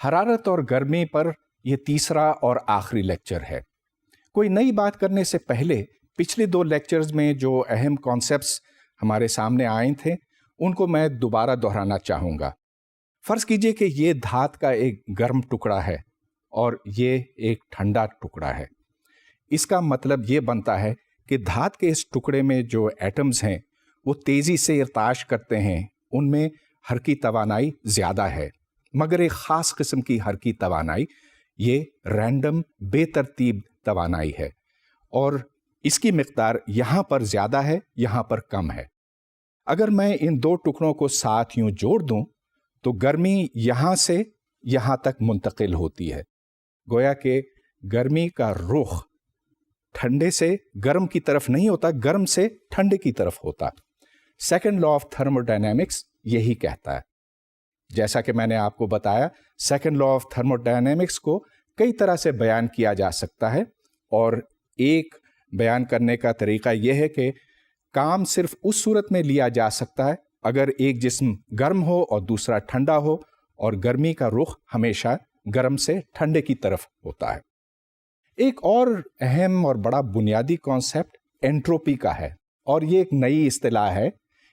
حرارت اور گرمی پر یہ تیسرا اور آخری لیکچر ہے۔ کوئی نئی بات کرنے سے پہلے پچھلے 2 لیکچرز میں جو اہم کانسیپٹس ہمارے سامنے آئے تھے ان کو میں دوبارہ دہرانا چاہوں گا۔ فرض کیجئے کہ یہ دھات کا ایک گرم ٹکڑا ہے اور یہ ایک ٹھنڈا ٹکڑا ہے۔ اس کا مطلب یہ بنتا ہے کہ دھات کے اس ٹکڑے میں جو ایٹمز ہیں وہ تیزی سے ارتعاش کرتے ہیں، ان میں حرکی توانائی زیادہ ہے، مگر ایک خاص قسم کی حرکی توانائی، یہ رینڈم بے ترتیب توانائی ہے، اور اس کی مقدار یہاں پر زیادہ ہے، یہاں پر کم ہے۔ اگر میں ان 2 ٹکڑوں کو ساتھ یوں جوڑ دوں تو گرمی یہاں سے یہاں تک منتقل ہوتی ہے، گویا کہ گرمی کا رخ ٹھنڈے سے گرم کی طرف نہیں ہوتا، گرم سے ٹھنڈے کی طرف ہوتا۔ Second law of thermo dynamics یہی کہتا ہے۔ جیسا کہ میں نے آپ کو بتایا، second law of thermo dynamics کو کئی طرح سے بیان کیا جا سکتا ہے، اور ایک بیان کرنے کا طریقہ یہ ہے کہ کام صرف اس صورت میں لیا جا سکتا ہے اگر ایک جسم گرم ہو اور دوسرا ٹھنڈا ہو، اور گرمی کا رخ ہمیشہ گرم سے ٹھنڈے کی طرف ہوتا ہے۔ ایک اور اہم اور بڑا بنیادی کانسیپٹ انٹروپی کا ہے، اور یہ ایک نئی اصطلاح ہے،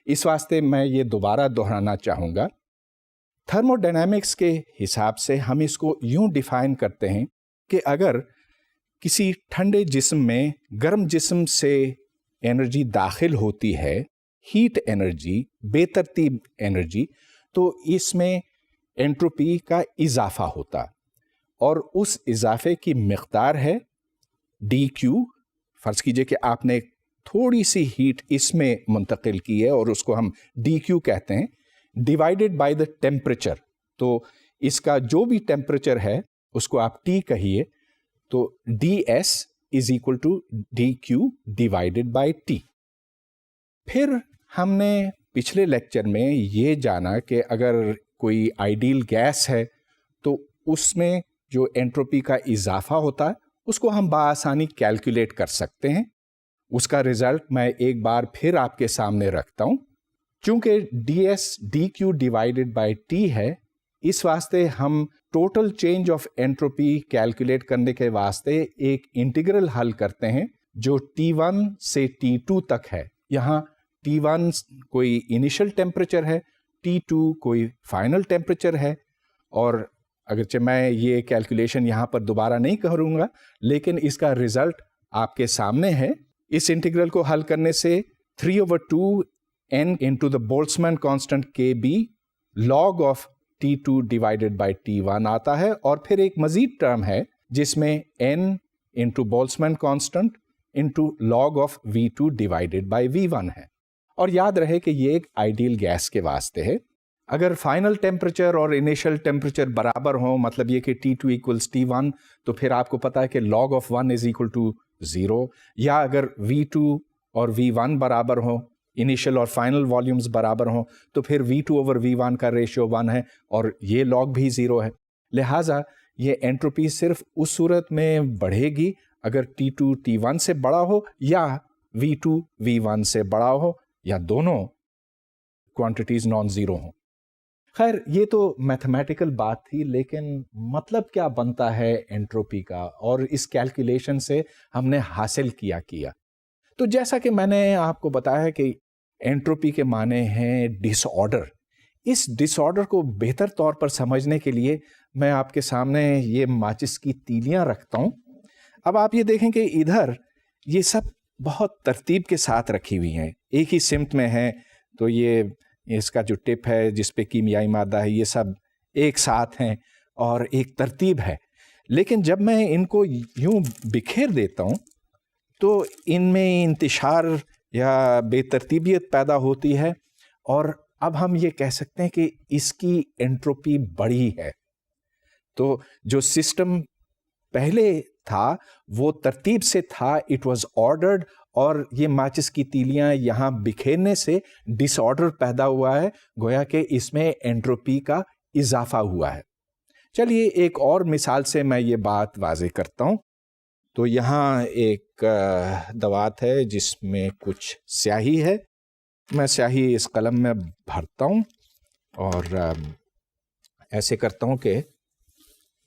اس واسطے میں یہ دوبارہ دہرانا چاہوں گا۔ تھرمو ڈائنامکس کے حساب سے ہم اس کو یوں ڈیفائن کرتے ہیں کہ اگر کسی ٹھنڈے جسم میں گرم جسم سے انرجی داخل ہوتی ہے، ہیٹ انرجی، بے ترتیب انرجی، تو اس میں انٹروپی کا اضافہ ہوتا، اور اس اضافے کی مقدار ہے ڈی کیو۔ فرض کیجئے کہ آپ نے تھوڑی سی ہیٹ اس میں منتقل کی ہے اور اس کو ہم ڈی کیو کہتے ہیں، ڈیوائڈیڈ بائی دا ٹیمپریچر۔ تو اس کا جو بھی ٹیمپریچر ہے اس کو آپ ٹی کہیے، تو D S is equal to D Q divided by T. پھر ہم نے پچھلے لیکچر میں یہ جانا کہ اگر کوئی آئیڈیل گیس ہے تو اس میں جو انٹروپی کا اضافہ ہوتا ہے اس کو ہم بآسانی کیلکولیٹ کر سکتے ہیں۔ اس کا رزلٹ میں ایک بار پھر آپ کے سامنے رکھتا ہوں۔ چونکہ D S D Q divided by T ہے، اس واسطے ہم total change of entropy calculate کرنے کے واسطے ایک انٹیگرل حل کرتے ہیں جو T1 سے T2 تک ہے۔ یہاں T1 کوئی انیشل ٹیمپریچر ہے، T2 کوئی فائنل ٹیمپریچر ہے، اور اگرچہ میں یہ کیلکولیشن یہاں پر دوبارہ نہیں کروں گا، لیکن اس کا رزلٹ آپ کے سامنے ہے۔ اس انٹیگرل کو حل کرنے سے 3/2 n into the Boltzmann constant KB log of T2 divided by T1 آتا ہے، اور پھر ایک مزید ٹرم ہے جس میں n into Boltzmann constant into log of V2 divided by V1 ہے۔ اور یاد رہے کہ یہ ایک آئیڈیل گیس کے واسطے ہے۔ اگر فائنل ٹیمپریچر اور انیشل ٹیمپریچر برابر ہوں، مطلب یہ کہ T2 equals T1، تو پھر آپ کو پتا ہے کہ log of 1 is equal to 0، یا اگر V2 اور V1 برابر ہوں، انیشل اور فائنل والیومز برابر ہوں، تو پھر V2 over V1 کا ریشیو 1 ہے، اور یہ log بھی 0 ہے۔ لہٰذا یہ انٹروپی صرف اس صورت میں بڑھے گی اگر T2 T1 سے بڑا ہو، یا V2 V1 سے بڑا ہو، یا دونوں کوانٹیٹیز نان زیرو ہوں۔ خیر، یہ تو میتھمیٹیکل بات تھی، لیکن مطلب کیا بنتا ہے انٹروپی کا، اور اس کیلکولیشن سے ہم نے حاصل کیا۔ تو جیسا کہ میں نے آپ کو بتایا کہ انٹروپی کے معنی ہیں ڈس آرڈر۔ اس ڈس آرڈر کو بہتر طور پر سمجھنے کے لیے میں آپ کے سامنے یہ ماچس کی تیلیاں رکھتا ہوں۔ اب آپ یہ دیکھیں کہ ادھر یہ سب بہت ترتیب کے ساتھ رکھی ہوئی ہیں، ایک ہی سمت میں ہیں، تو یہ اس کا جو ٹپ ہے جس پہ کیمیائی مادہ ہے، یہ سب ایک ساتھ ہیں اور ایک ترتیب ہے۔ لیکن جب میں ان کو یوں بکھیر دیتا ہوں تو ان میں انتشار یا بے ترتیبیت پیدا ہوتی ہے، اور اب ہم یہ کہہ سکتے ہیں کہ اس کی انٹروپی بڑی ہے۔ تو جو سسٹم پہلے تھا وہ ترتیب سے تھا، اٹ واز آرڈرڈ، اور یہ ماچس کی تیلیاں یہاں بکھیرنے سے ڈس آرڈر پیدا ہوا ہے، گویا کہ اس میں انٹروپی کا اضافہ ہوا ہے۔ چلیے ایک اور مثال سے میں یہ بات واضح کرتا ہوں۔ تو یہاں ایک دوات ہے جس میں کچھ سیاہی ہے، میں سیاہی اس قلم میں بھرتا ہوں اور ایسے کرتا ہوں کہ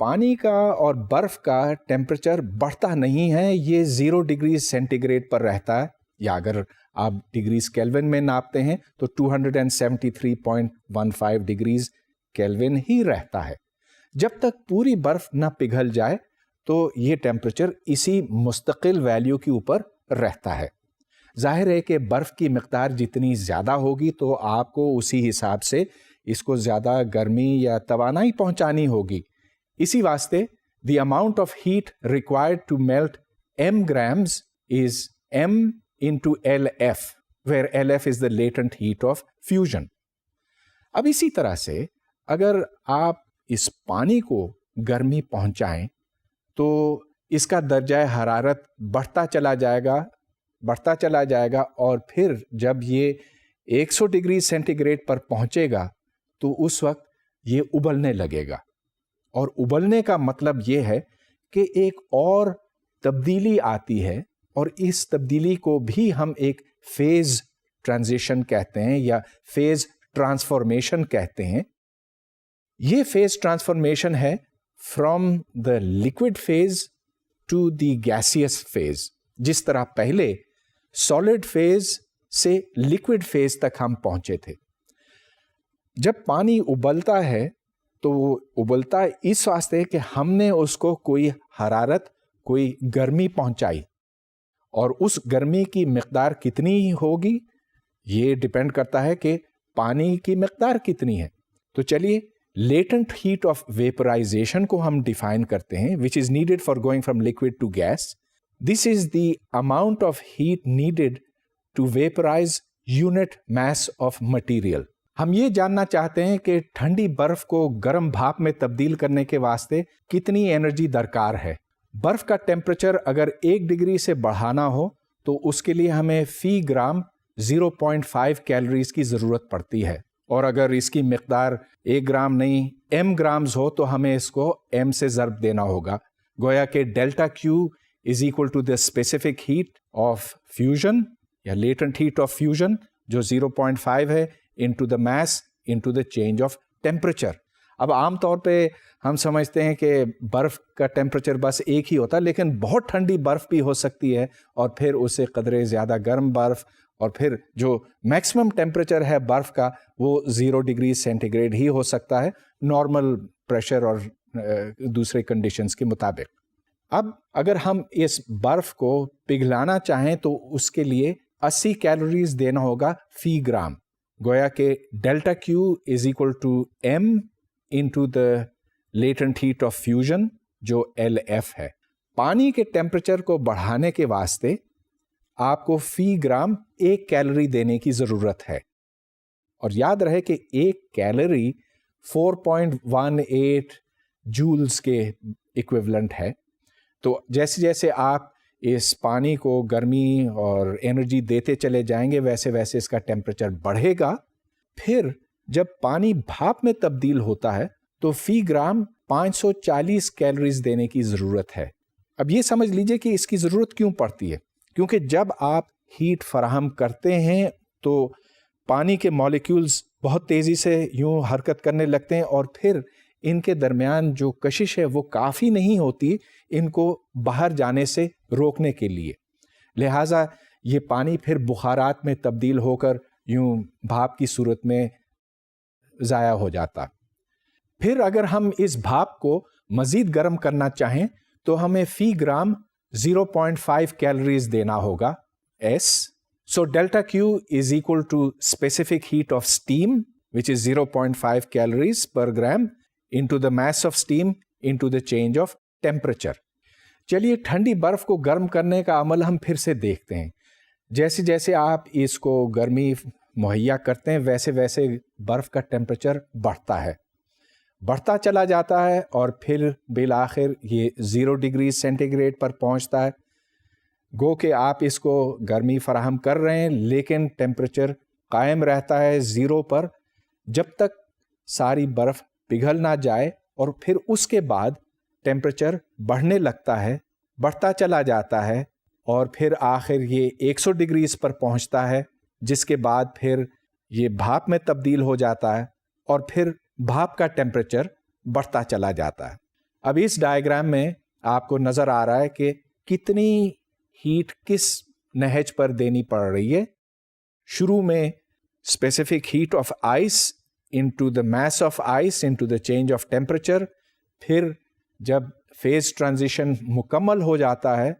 پانی کا اور برف کا ٹیمپریچر بڑھتا نہیں ہے، یہ 0 ڈگری سینٹی گریڈ پر رہتا ہے، یا اگر آپ ڈگریز کیلوین میں ناپتے ہیں تو 273.15 ڈگریز کیلوین ہی رہتا ہے۔ جب تک پوری برف نہ پگھل جائے تو یہ ٹیمپریچر اسی مستقل ویلیو کے اوپر رہتا ہے۔ ظاہر ہے کہ برف کی مقدار جتنی زیادہ ہوگی تو آپ کو اسی حساب سے اس کو زیادہ گرمی یا توانائی پہنچانی ہوگی۔ اسی واسطے the amount of heat required to melt m grams is m into LF, where LF is the latent heat of fusion. اب اسی طرح سے اگر آپ اس پانی کو گرمی پہنچائیں تو اس کا درجہ حرارت بڑھتا چلا جائے گا اور پھر جب یہ 100 ڈگری سینٹی گریڈ پر پہنچے گا تو اس وقت یہ ابلنے لگے گا، اور ابلنے کا مطلب یہ ہے کہ ایک اور تبدیلی آتی ہے، اور اس تبدیلی کو بھی ہم ایک فیز ٹرانزیشن کہتے ہیں یا فیز ٹرانسفارمیشن کہتے ہیں۔ یہ فیز ٹرانسفارمیشن ہے from the liquid phase to the gases phase, جس طرح پہلے سالڈ فیز سے لکوڈ فیز تک ہم پہنچے تھے۔ جب پانی ابلتا ہے تو وہ ابلتا اس واسطے کہ ہم نے اس کو کوئی حرارت، کوئی گرمی پہنچائی، اور اس گرمی کی مقدار کتنی ہوگی یہ ڈپینڈ کرتا ہے کہ پانی کی مقدار کتنی ہے۔ تو چلیے لیٹنٹ ہیٹ آف ویپرائزیشن کو ہم ڈیفائن کرتے ہیں، which is needed for going from liquid to gas. This is the amount of heat needed to vaporize unit mass of material. ہم یہ جاننا چاہتے ہیں کہ ٹھنڈی برف کو گرم بھاپ میں تبدیل کرنے کے واسطے کتنی انرجی درکار ہے۔ برف کا ٹیمپریچر اگر 1 ڈگری سے بڑھانا ہو تو اس کے لیے ہمیں فی گرام 0.5 کیلوریز کی ضرورت پڑتی ہے، اور اگر اس کی مقدار 1 گرام نہیں m گرامز ہو تو ہمیں اس کو m سے ضرب دینا ہوگا، گویا کہ delta Q is equal to the specific heat of fusion یا لیٹنٹ ہیٹ آف فیوژن جو 0.5 ہے into the mass into the change of temperature. اب عام طور پہ ہم سمجھتے ہیں کہ برف کا ٹیمپریچر بس ایک ہی ہوتا ہے، لیکن بہت ٹھنڈی برف بھی ہو سکتی ہے، اور پھر اسے قدرے زیادہ گرم برف، اور پھر جو میکسیمم ٹیمپریچر ہے برف کا وہ 0 ڈگری سینٹی گریڈ ہی ہو سکتا ہے نارمل پریشر اور دوسرے کنڈیشنز کے مطابق۔ اب اگر ہم اس برف کو پگھلانا چاہیں تو اس کے لیے 80 کیلوریز دینا ہوگا فی گرام، گویا کہ delta Q is equal to m into the latent heat of fusion جو LF ہے۔ پانی کے ٹیمپریچر کو بڑھانے کے واسطے آپ کو فی گرام 1 کیلوری دینے کی ضرورت ہے، اور یاد رہے کہ 1 کیلوری 4.18 جولز کے ایکویولنٹ ہے۔ تو جیسے جیسے آپ اس پانی کو گرمی اور انرجی دیتے چلے جائیں گے ویسے ویسے اس کا ٹیمپریچر بڑھے گا۔ پھر جب پانی بھاپ میں تبدیل ہوتا ہے تو فی گرام 540 کیلوریز دینے کی ضرورت ہے۔ اب یہ سمجھ لیجئے کہ اس کی ضرورت کیوں پڑتی ہے، کیونکہ جب آپ ہیٹ فراہم کرتے ہیں تو پانی کے مالیکیولز بہت تیزی سے یوں حرکت کرنے لگتے ہیں، اور پھر ان کے درمیان جو کشش ہے وہ کافی نہیں ہوتی ان کو باہر جانے سے روکنے کے لیے، لہٰذا یہ پانی پھر بخارات میں تبدیل ہو کر یوں بھاپ کی صورت میں ضائع ہو جاتا۔ پھر اگر ہم اس بھاپ کو مزید گرم کرنا چاہیں تو ہمیں فی گرام 0.5 کیلوریز دینا ہوگا S۔ So delta Q is equal to specific heat of steam, which is 0.5 calories per gram into the mass of steam into the change of temperature۔ چلیے ٹھنڈی برف کو گرم کرنے کا عمل ہم پھر سے دیکھتے ہیں۔ جیسے جیسے آپ اس کو گرمی مہیا کرتے ہیں ویسے ویسے برف کا ٹیمپریچر بڑھتا چلا جاتا ہے، اور پھر بالآخر یہ 0 ڈگری سینٹی گریڈ پر پہنچتا ہے۔ گو کہ آپ اس کو گرمی فراہم کر رہے ہیں لیکن ٹیمپریچر قائم رہتا ہے 0 پر جب تک ساری برف پگھل نہ جائے، اور پھر اس کے بعد ٹیمپریچر بڑھنے لگتا ہے، بڑھتا چلا جاتا ہے، اور پھر آخر یہ 100 ڈگریز پر پہنچتا ہے، جس کے بعد پھر یہ بھاپ میں تبدیل ہو جاتا ہے، اور پھر بھاپ کا ٹیمپریچر بڑھتا چلا جاتا ہے۔ اب اس ڈائیگرام میں آپ کو نظر آ رہا ہے کہ کتنی ہیٹ کس نہج پر دینی پڑ رہی ہے. شروع میں specific heat of ice into the mass of ice into the change of temperature. پھر جب فیز ٹرانزیشن مکمل ہو جاتا ہے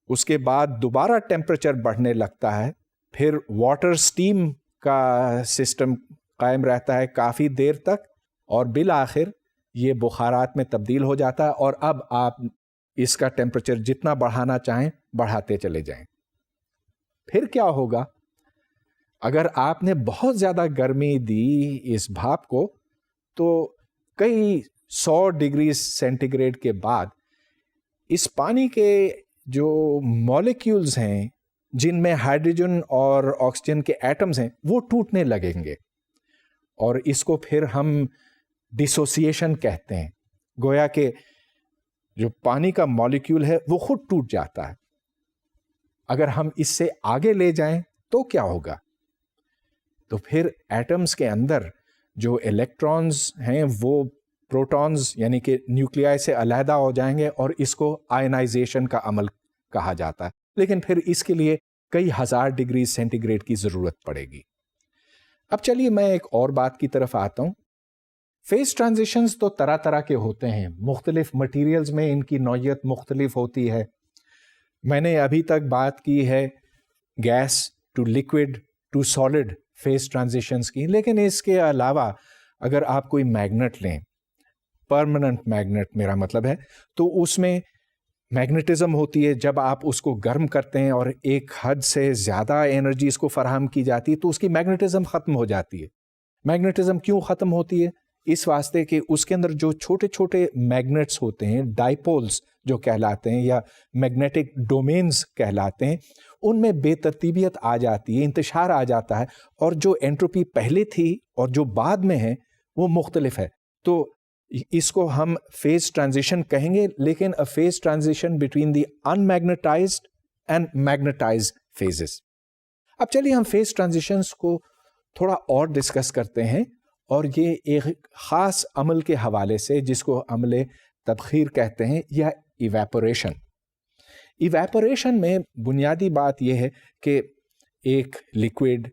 اس کے بعد دوبارہ ٹیمپریچر بڑھنے لگتا ہے. پھر واٹر سٹیم کا سسٹم قائم رہتا ہے کافی دیر تک اور بالآخر یہ بخارات میں تبدیل ہو جاتا ہے اور اب آپ اس کا ٹیمپریچر جتنا بڑھانا چاہیں بڑھاتے چلے جائیں. پھر کیا ہوگا اگر آپ نے بہت زیادہ گرمی دی اس بھاپ کو تو کئی 100 ڈگری سینٹی گریڈ کے بعد اس پانی کے جو مالیکیولز ہیں جن میں ہائیڈروجن اور آکسیجن کے ایٹمز ہیں وہ ٹوٹنے لگیں گے اور اس کو پھر ہم ڈسوسیشن کہتے ہیں. گویا کہ جو پانی کا مالیکیول ہے وہ خود ٹوٹ جاتا ہے. اگر ہم اس سے آگے لے جائیں تو کیا ہوگا؟ تو پھر ایٹمز کے اندر جو الیکٹرانز ہیں وہ پروٹونز یعنی کہ نیوکلیائی سے علیحدہ ہو جائیں گے اور اس کو آئنائزیشن کا عمل کہا جاتا ہے. لیکن پھر اس کے لیے کئی ہزار ڈگری سینٹی گریڈ کی ضرورت پڑے گی. اب چلیے میں ایک اور بات کی طرف آتا ہوں. فیز ٹرانزیشنز تو طرح طرح کے ہوتے ہیں، مختلف مٹیریلز میں ان کی نوعیت مختلف ہوتی ہے. میں نے ابھی تک بات کی ہے gas to liquid to solid phase transitions کی، لیکن اس کے علاوہ اگر آپ کوئی میگنٹ لیں، پرماننٹ میگنٹ میرا مطلب ہے، تو اس میں میگنیٹزم ہوتی ہے. جب آپ اس کو گرم کرتے ہیں اور ایک حد سے زیادہ انرجی اس کو فراہم کی جاتی ہے تو اس کی میگنیٹزم ختم ہو جاتی ہے. میگنیٹزم کیوں ختم ہوتی ہے؟ اس واسطے کہ اس کے اندر جو چھوٹے چھوٹے میگنیٹس ہوتے ہیں، ڈائپولز جو کہلاتے ہیں یا میگنیٹک ڈومینز کہلاتے ہیں، ان میں بے ترتیبیت آ جاتی ہے، انتشار آ جاتا ہے اور جو انٹروپی پہلے تھی اور جو بعد میں ہے وہ مختلف ہے. تو اس کو ہم فیز ٹرانزیشن کہیں گے، لیکن a phase transition between the unmagnetized and magnetized phases. اب چلیے ہم فیز ٹرانزیشنز کو تھوڑا اور ڈسکس کرتے ہیں اور یہ ایک خاص عمل کے حوالے سے جس کو عمل تبخیر کہتے ہیں یا ایویپوریشن. ایویپوریشن میں بنیادی بات یہ ہے کہ ایک لیکوڈ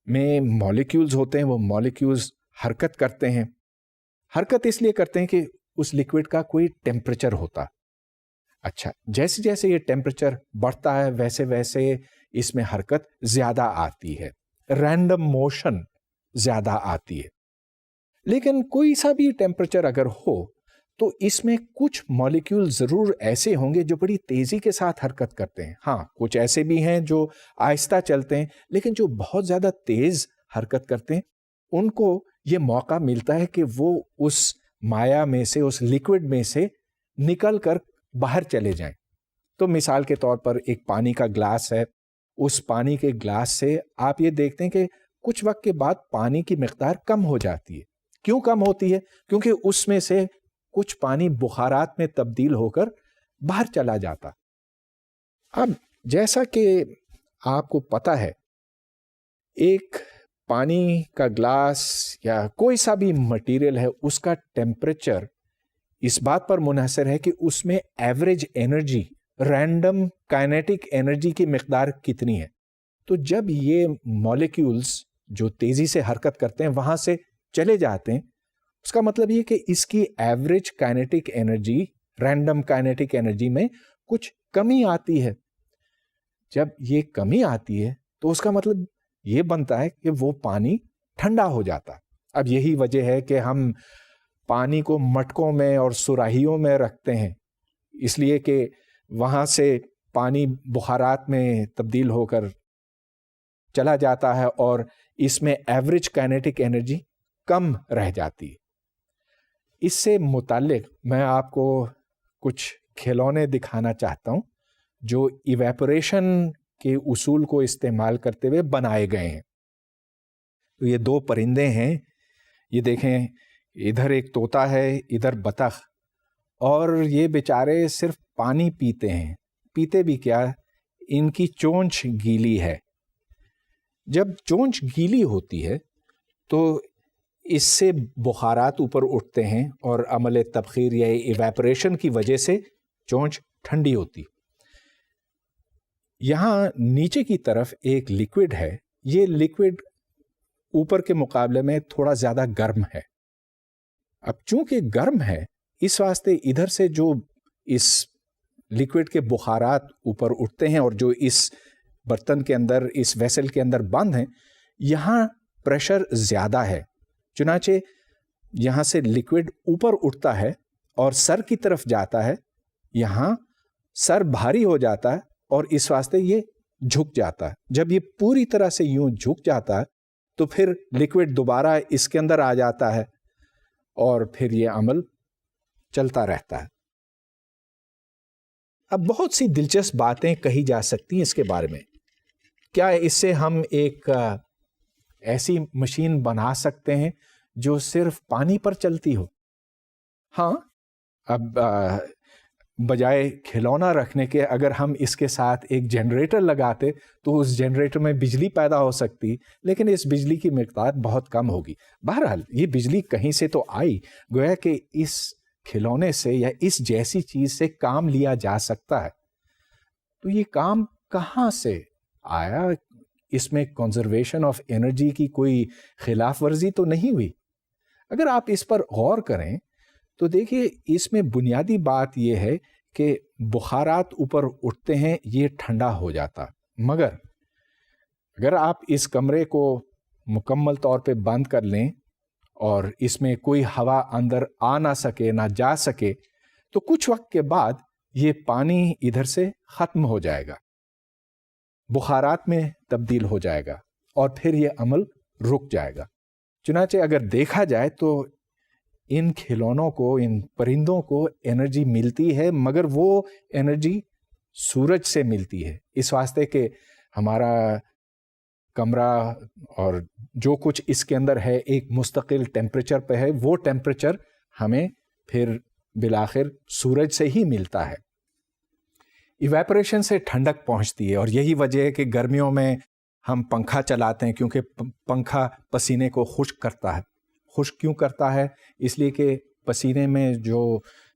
میں مالیکیولز ہوتے ہیں، وہ مالیکیولز حرکت کرتے ہیں. حرکت اس لیے کرتے ہیں کہ اس لیکوڈ کا کوئی ٹیمپریچر ہوتا. اچھا، جیسے جیسے یہ ٹیمپریچر بڑھتا ہے ویسے ویسے اس میں حرکت زیادہ آتی ہے، رینڈم موشن زیادہ آتی ہے. لیکن کوئی سا بھی ٹیمپریچر اگر ہو تو اس میں کچھ مالیکیول ضرور ایسے ہوں گے جو بڑی تیزی کے ساتھ حرکت کرتے ہیں. ہاں، کچھ ایسے بھی ہیں جو آہستہ چلتے ہیں، لیکن جو بہت زیادہ تیز حرکت کرتے ہیں ان کو یہ موقع ملتا ہے کہ وہ اس مایا میں سے، اس لیکوڈ میں سے نکل کر باہر چلے جائیں. تو مثال کے طور پر ایک پانی کا گلاس ہے، اس پانی کے گلاس سے آپ یہ دیکھتے ہیں کہ کچھ وقت کے بعد پانی کی مقدار کم ہو جاتی ہے. کیوں کم ہوتی ہے؟ کیونکہ اس میں سے کچھ پانی بخارات میں تبدیل ہو کر باہر چلا جاتا. اب جیسا کہ آپ کو پتا ہے، ایک پانی کا گلاس یا کوئی سا بھی مٹیریل ہے، اس کا ٹیمپریچر اس بات پر منحصر ہے کہ اس میں average energy, random kinetic energy کی مقدار کتنی ہے. تو جب یہ مالیکیولز جو تیزی سے حرکت کرتے ہیں وہاں سے چلے جاتے ہیں، اس کا مطلب یہ کہ اس کی average kinetic energy, random kinetic energy میں کچھ کمی آتی ہے. جب یہ کمی آتی ہے تو اس کا مطلب یہ بنتا ہے کہ وہ پانی ٹھنڈا ہو جاتا. اب یہی وجہ ہے کہ ہم پانی کو مٹکوں میں اور سراہیوں میں رکھتے ہیں، اس لیے کہ وہاں سے پانی بخارات میں تبدیل ہو کر چلا جاتا ہے اور اس میں ایوریج کائنیٹک انرجی کم رہ جاتی ہے. اس سے متعلق میں آپ کو کچھ کھلونے دکھانا چاہتا ہوں جو ایویپوریشن کے اصول کو استعمال کرتے ہوئے بنائے گئے ہیں. تو یہ دو پرندے ہیں، یہ دیکھیں، ادھر ایک طوطا ہے، ادھر بطخ، اور یہ بیچارے صرف پانی پیتے ہیں. پیتے بھی کیا، ان کی چونچ گیلی ہے. جب چونچ گیلی ہوتی ہے تو اس سے بخارات اوپر اٹھتے ہیں اور عمل تبخیر یا ایویپریشن کی وجہ سے چونچ ٹھنڈی ہوتی. یہاں نیچے کی طرف ایک لیکوڈ ہے. یہ لیکوڈ اوپر کے مقابلے میں تھوڑا زیادہ گرم ہے. اب چونکہ گرم ہے اس واسطے ادھر سے جو اس لیکوڈ کے بخارات اوپر اٹھتے ہیں اور جو اس برتن کے اندر اس ویسل کے اندر بند ہیں, یہاں پریشر زیادہ ہے. چنانچہ یہاں سے لیکوڈ اوپر اٹھتا ہے اور سر کی طرف جاتا ہے. یہاں سر بھاری ہو جاتا ہے اور اس واسطے یہ جھک جاتا ہے. جب یہ پوری طرح سے یوں جھک جاتا ہے تو پھر لیکوڈ دوبارہ اس کے اندر آ جاتا ہے اور پھر یہ عمل چلتا رہتا ہے. اب بہت سی دلچسپ باتیں کہی جا سکتی ہیں اس کے بارے میں. کیا اس سے ہم ایک ایسی مشین بنا سکتے ہیں جو صرف پانی پر چلتی ہو؟ ہاں. اب بجائے کھلونا رکھنے کے اگر ہم اس کے ساتھ ایک جنریٹر لگاتے تو اس جنریٹر میں بجلی پیدا ہو سکتی, لیکن اس بجلی کی مقدار بہت کم ہوگی. بہرحال یہ بجلی کہیں سے تو آئی, گویا کہ اس کھلونے سے یا اس جیسی چیز سے کام لیا جا سکتا ہے. تو یہ کام کہاں سے آیا؟ اس میں کنزرویشن آف انرجی کی کوئی خلاف ورزی تو نہیں ہوئی. اگر آپ اس پر غور کریں تو دیکھیے اس میں بنیادی بات یہ ہے کہ بخارات اوپر اٹھتے ہیں, یہ ٹھنڈا ہو جاتا, مگر اگر آپ اس کمرے کو مکمل طور پہ بند کر لیں اور اس میں کوئی ہوا اندر آ نہ سکے نہ جا سکے تو کچھ وقت کے بعد یہ پانی ادھر سے ختم ہو جائے گا, بخارات میں تبدیل ہو جائے گا اور پھر یہ عمل رک جائے گا. چنانچہ اگر دیکھا جائے تو ان کھلونوں کو, ان پرندوں کو انرجی ملتی ہے, مگر وہ انرجی سورج سے ملتی ہے. اس واسطے کہ ہمارا کمرہ اور جو کچھ اس کے اندر ہے ایک مستقل ٹیمپریچر پہ ہے, وہ ٹیمپریچر ہمیں پھر بالآخر سورج سے ہی ملتا ہے. ایویپریشن سے ٹھنڈک پہنچتی ہے اور یہی وجہ ہے کہ گرمیوں میں ہم پنکھا چلاتے ہیں, کیونکہ پنکھا پسینے کو خشک کرتا ہے. خشک کیوں کرتا ہے؟ اس لیے کہ پسینے میں جو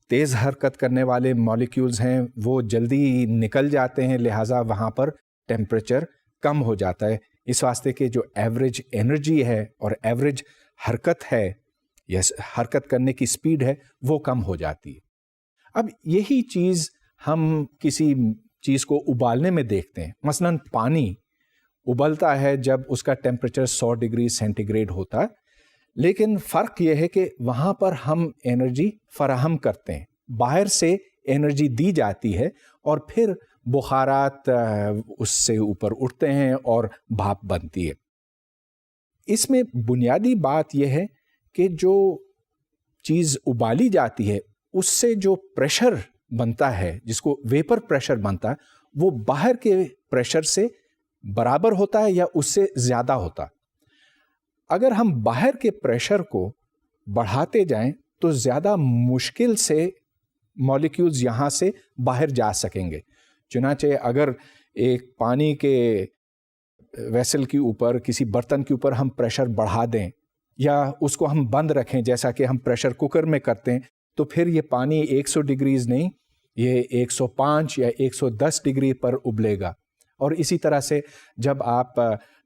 تیز حرکت کرنے والے مالیکیولز ہیں وہ جلدی نکل جاتے ہیں, لہٰذا وہاں پر ٹیمپریچر کم ہو جاتا ہے. اس واسطے کہ جو ایوریج انرجی ہے اور ایوریج حرکت ہے یا حرکت کرنے کی سپیڈ ہے وہ کم ہو جاتی ہے. اب یہی چیز ہم کسی چیز کو ابالنے میں دیکھتے ہیں. مثلاً پانی ابلتا ہے جب اس کا ٹیمپریچر 100 ڈگری سینٹی گریڈ ہوتا ہے, لیکن فرق یہ ہے کہ وہاں پر ہم انرجی فراہم کرتے ہیں, باہر سے انرجی دی جاتی ہے اور پھر بخارات اس سے اوپر اٹھتے ہیں اور بھاپ بنتی ہے. اس میں بنیادی بات یہ ہے کہ جو چیز ابالی جاتی ہے اس سے جو پریشر بنتا ہے, جس کو ویپر پریشر بنتا ہے, وہ باہر کے پریشر سے برابر ہوتا ہے یا اس سے زیادہ ہوتا. اگر ہم باہر کے پریشر کو بڑھاتے جائیں تو زیادہ مشکل سے مالیکیولز یہاں سے باہر جا سکیں گے. چنانچہ اگر ایک پانی کے ویسل کے اوپر, کسی برتن کے اوپر ہم پریشر بڑھا دیں یا اس کو ہم بند رکھیں جیسا کہ ہم پریشر کوکر میں کرتے ہیں, تو پھر یہ پانی 100 ڈگریز نہیں, یہ 105 یا 110 ڈگری پر ابلے گا. اور اسی طرح سے جب آپ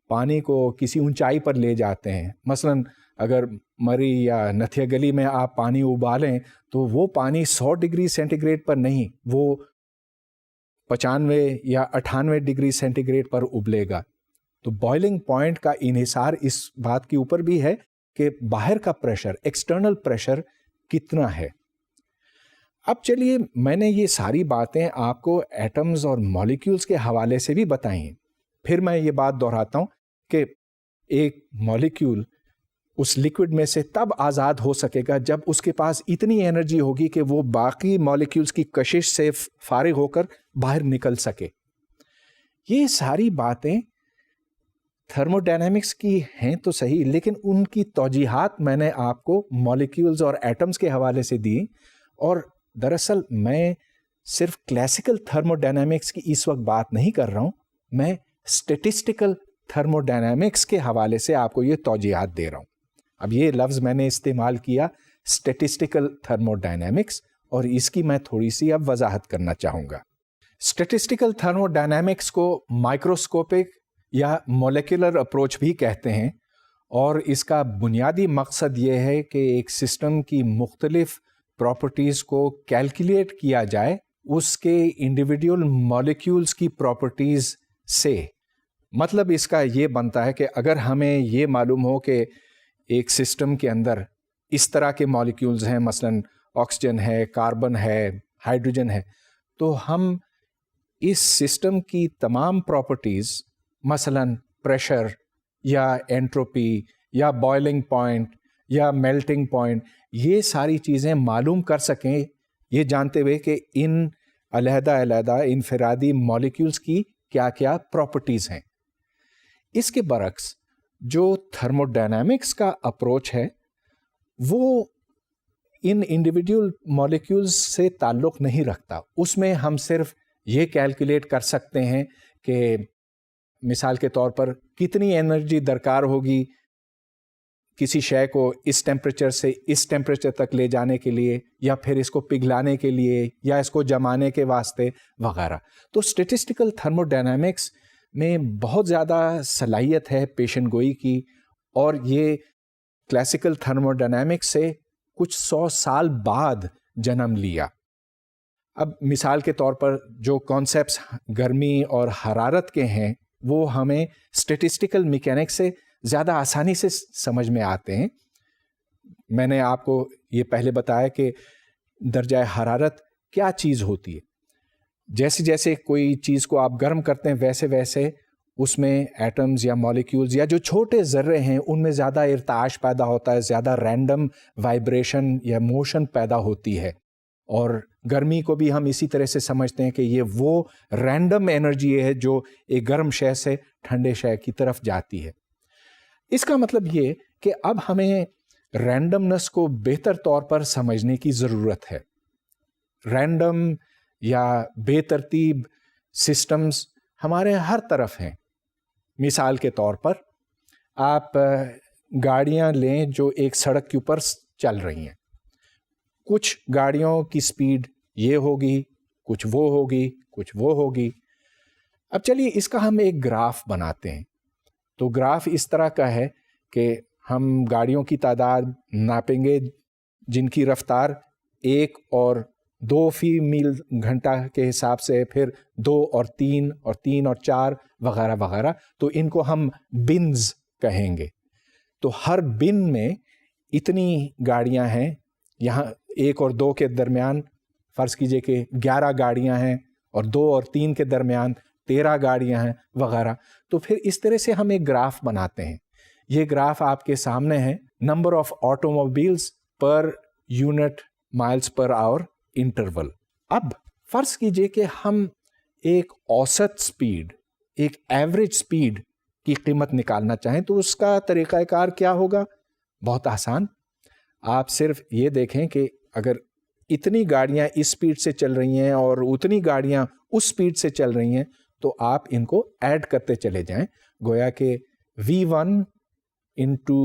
پانی کو کسی اونچائی پر لے جاتے ہیں, مثلاً اگر مری یا نتھیا گلی میں آپ پانی ابالیں تو وہ پانی 100 ڈگری سینٹی گریڈ پر نہیں, وہ 95 یا 98 ڈگری سینٹی گریڈ پر ابلے گا. تو بوائلنگ پوائنٹ کا انحصار اس بات کے اوپر بھی ہے کہ باہر کا پریشر, ایکسٹرنل پریشر کتنا ہے. اب چلیے میں نے یہ ساری باتیں آپ کو ایٹمز اور مالیکیولز کے حوالے سے بھی بتائی ہیں. پھر میں یہ بات دہراتا ہوں کہ ایک مالیکیول اس لیکوڈ میں سے تب آزاد ہو سکے گا جب اس کے پاس اتنی انرجی ہوگی کہ وہ باقی مالیکیولز کی کشش سے فارغ ہو کر باہر نکل سکے. یہ ساری باتیں تھرمو ڈائنامکس کی ہیں تو صحیح, لیکن ان کی توجیحات میں نے آپ کو مالیکیولز اور ایٹمز کے حوالے سے دی, اور دراصل میں صرف کلاسیکل تھرمو ڈائنامکس کی اس وقت بات نہیں کر رہا ہوں, میں اسٹیٹسٹیکل تھرمو ڈائنامکس کے حوالے سے آپ کو یہ توجیحات دے رہا ہوں. اب یہ لفظ میں نے استعمال کیا اسٹیٹسٹیکل تھرموڈائنامکس، اور اس کی میں تھوڑی سی اب وضاحت کرنا چاہوں گا۔ اسٹیٹسٹیکل تھرموڈائنامکس کو مائکروسکوپک یا مولیکولر اپروچ بھی کہتے ہیں، اور اس کا بنیادی مقصد یہ ہے کہ ایک سسٹم کی مختلف پراپرٹیز کو کیلکولیٹ کیا جائے اس کے انڈیویڈول مالیکیولز کی پراپرٹیز سے۔ مطلب اس کا یہ بنتا ہے کہ اگر ہمیں یہ معلوم ہو کہ ایک سسٹم کے اندر اس طرح کے مالیکیولز ہیں، مثلاً آکسیجن ہے، کاربن ہے، ہائیڈروجن ہے، تو ہم اس سسٹم کی تمام پراپرٹیز، مثلاً پریشر یا انٹروپی یا بوائلنگ پوائنٹ یا میلٹنگ پوائنٹ، یہ ساری چیزیں معلوم کر سکیں، یہ جانتے ہوئے کہ ان علیحدہ علیحدہ انفرادی مالیکیولز کی کیا کیا پراپرٹیز ہیں۔ اس کے برعکس جو تھرموڈائنامکس کا اپروچ ہے وہ ان انڈیویڈول مالیکیولز سے تعلق نہیں رکھتا، اس میں ہم صرف یہ کیلکولیٹ کر سکتے ہیں کہ مثال کے طور پر کتنی انرجی درکار ہوگی کسی شے کو اس ٹیمپریچر سے اس ٹیمپریچر تک لے جانے کے لیے، یا پھر اس کو پگھلانے کے لیے، یا اس کو جمانے کے واسطے وغیرہ۔ تو اسٹیٹسٹیکل تھرموڈائنامکس میں بہت زیادہ صلاحیت ہے پیشن گوئی کی، اور یہ کلاسیکل تھرموڈائنامکس سے کچھ 100 سال بعد جنم لیا۔ اب مثال کے طور پر جو کانسیپٹس گرمی اور حرارت کے ہیں وہ ہمیں اسٹیٹسٹیکل میکینکس سے زیادہ آسانی سے سمجھ میں آتے ہیں۔ میں نے آپ کو یہ پہلے بتایا کہ درجہ حرارت کیا چیز ہوتی ہے۔ جیسے جیسے کوئی چیز کو آپ گرم کرتے ہیں ویسے ویسے اس میں ایٹمز یا مالیکیولز یا جو چھوٹے ذرے ہیں ان میں زیادہ ارتعاش پیدا ہوتا ہے، زیادہ رینڈم وائبریشن یا موشن پیدا ہوتی ہے، اور گرمی کو بھی ہم اسی طرح سے سمجھتے ہیں کہ یہ وہ رینڈم انرجی ہے جو ایک گرم شے سے ٹھنڈے شے کی طرف جاتی ہے۔ اس کا مطلب یہ کہ اب ہمیں رینڈمنس کو بہتر طور پر سمجھنے کی ضرورت ہے۔ رینڈم یا بے ترتیب سسٹمز ہمارے ہر طرف ہیں۔ مثال کے طور پر آپ گاڑیاں لیں جو ایک سڑک کے اوپر چل رہی ہیں، کچھ گاڑیوں کی سپیڈ یہ ہوگی، کچھ وہ ہوگی، کچھ وہ ہوگی۔ اب چلیے اس کا ہم ایک گراف بناتے ہیں۔ تو گراف اس طرح کا ہے کہ ہم گاڑیوں کی تعداد ناپیں گے جن کی رفتار 1 اور 2 فی میل گھنٹہ کے حساب سے، پھر 2 اور 3 اور 3 اور 4 وغیرہ وغیرہ، تو ان کو ہم بنز کہیں گے۔ تو ہر بن میں اتنی گاڑیاں ہیں، یہاں 1 اور 2 کے درمیان فرض کیجئے کہ 11 گاڑیاں ہیں، اور 2 اور 3 کے درمیان 13 گاڑیاں ہیں وغیرہ۔ تو پھر اس طرح سے ہم ایک گراف بناتے ہیں۔ یہ گراف آپ کے سامنے ہے، number of automobiles per unit miles per hour interval. اب فرض کیجئے کہ ہم ایک اوسط سپیڈ، ایک ایوریج سپیڈ کی قیمت نکالنا چاہیں تو اس کا طریقہ کار کیا ہوگا؟ بہت آسان۔ آپ صرف یہ دیکھیں کہ اگر اتنی گاڑیاں اس سپیڈ سے چل رہی ہیں اور اتنی گاڑیاں اس سپیڈ سے چل رہی ہیں تو آپ ان کو ایڈ کرتے چلے جائیں، گویا کہ V1 into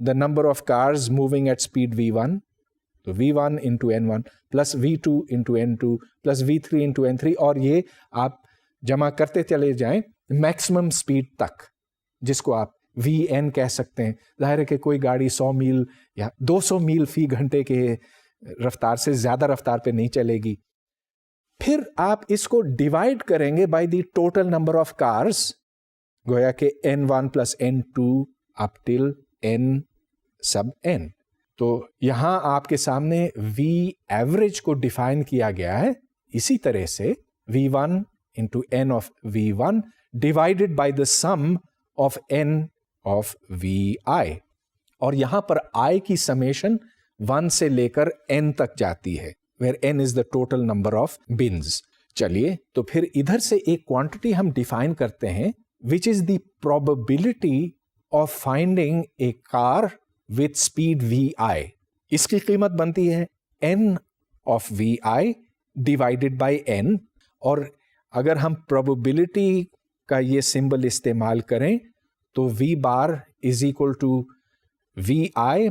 the number of cars moving at speed V1، تو V1 into N1 plus V2 into N2 plus V3 into N3، اور یہ آپ جمع کرتے چلے جائیں میکسیمم سپیڈ تک، جس کو آپ VN کہہ سکتے ہیں۔ ظاہر ہے کہ کوئی گاڑی 100 میل یا 200 میل فی گھنٹے کے رفتار سے زیادہ رفتار پہ نہیں چلے گی۔ پھر آپ اس کو ڈیوائڈ کریں گے by the total number of cars, گویا کہ N1 plus N2 up till N sub N۔ تو یہاں آپ کے سامنے V ایوریج کو ڈیفائن کیا گیا ہے اسی طرح سے V1 into N of V1 divided by the sum of N of VI، اور یہاں پر I کی سمیشن 1 سے لے کر N تک جاتی ہے، where N is the total number of bins۔ چلیے تو پھر ادھر سے ایک کوانٹٹی ہم ڈیفائن کرتے ہیں which is the probability of finding a car with speed VI۔ اس کی قیمت بنتی ہے N of VI divided by N، اور اگر ہم probability کا یہ سمبل استعمال کریں تو V bar is equal to VI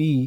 P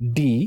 D,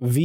V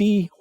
T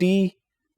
T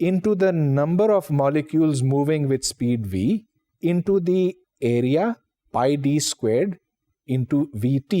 into the number of molecules moving with speed v into the area pi d squared into vt।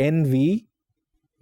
NV,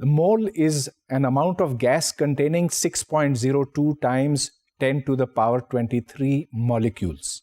Mole is an amount of gas containing 6.02 times 10 to the power 23 molecules.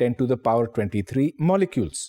10 to the power 23 molecules.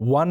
1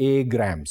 a grams.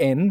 n,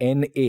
Na,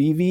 PV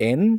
n,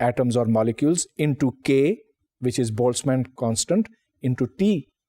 atoms or molecules, into K, which is Boltzmann constant, into T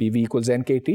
PV equals NKT,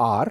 R,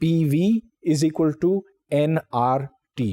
PV is equal to nRT.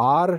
R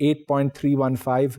8.315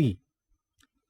T.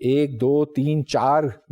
1, 2, 3, 4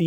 T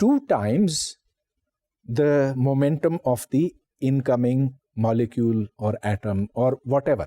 2 times the momentum of the incoming molecule or atom or whatever.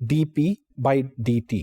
dp/dt।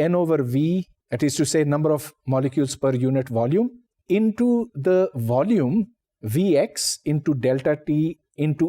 n/v, that is to say number of molecules per unit volume, into the volume Vx into delta t into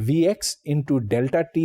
Vx into delta t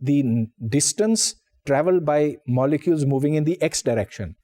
the distance traveled by molecules moving in the x direction।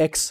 x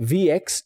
Vx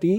t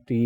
t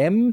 m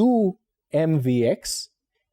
2mvx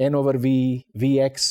n/v Vx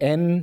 n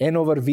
n/v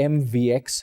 mvx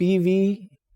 pv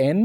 n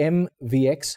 mvx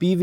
pv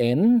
n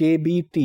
kbt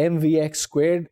mv(x²)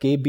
kb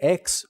x,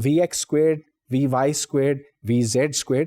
vx², vy², vz²,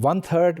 1/3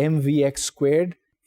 mvx²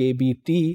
kbt,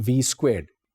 v²।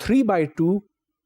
3/2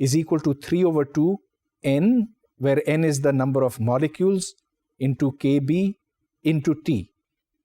is equal to 3/2 n, where n is the number of molecules, into kb into t।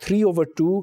3/2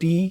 T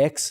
x,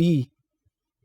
P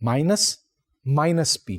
-p,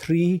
3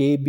kb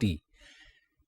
t।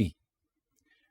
t।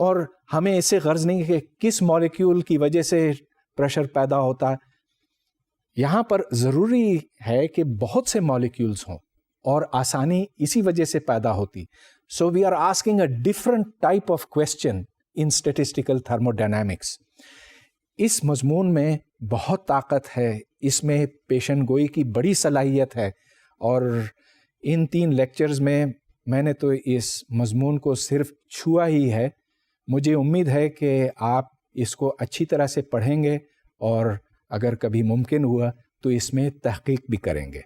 اور ہمیں اس سے غرض نہیں کہ کس molecule کی وجہ سے پریشر پیدا ہوتا. یہاں پر ضروری ہے کہ بہت سے مالیکیولز ہوں اور آسانی اسی وجہ سے پیدا ہوتی. So we are asking a different type of question in statistical thermodynamics. اس مضمون میں بہت طاقت ہے، اس میں پیشن گوئی کی بڑی صلاحیت ہے، اور ان 3 لیکچرز میں نے تو اس مضمون کو صرف چھوا ہی ہے. مجھے امید ہے کہ آپ اس کو اچھی طرح سے پڑھیں گے اور اگر کبھی ممکن ہوا تو اس میں تحقیق بھی کریں گے.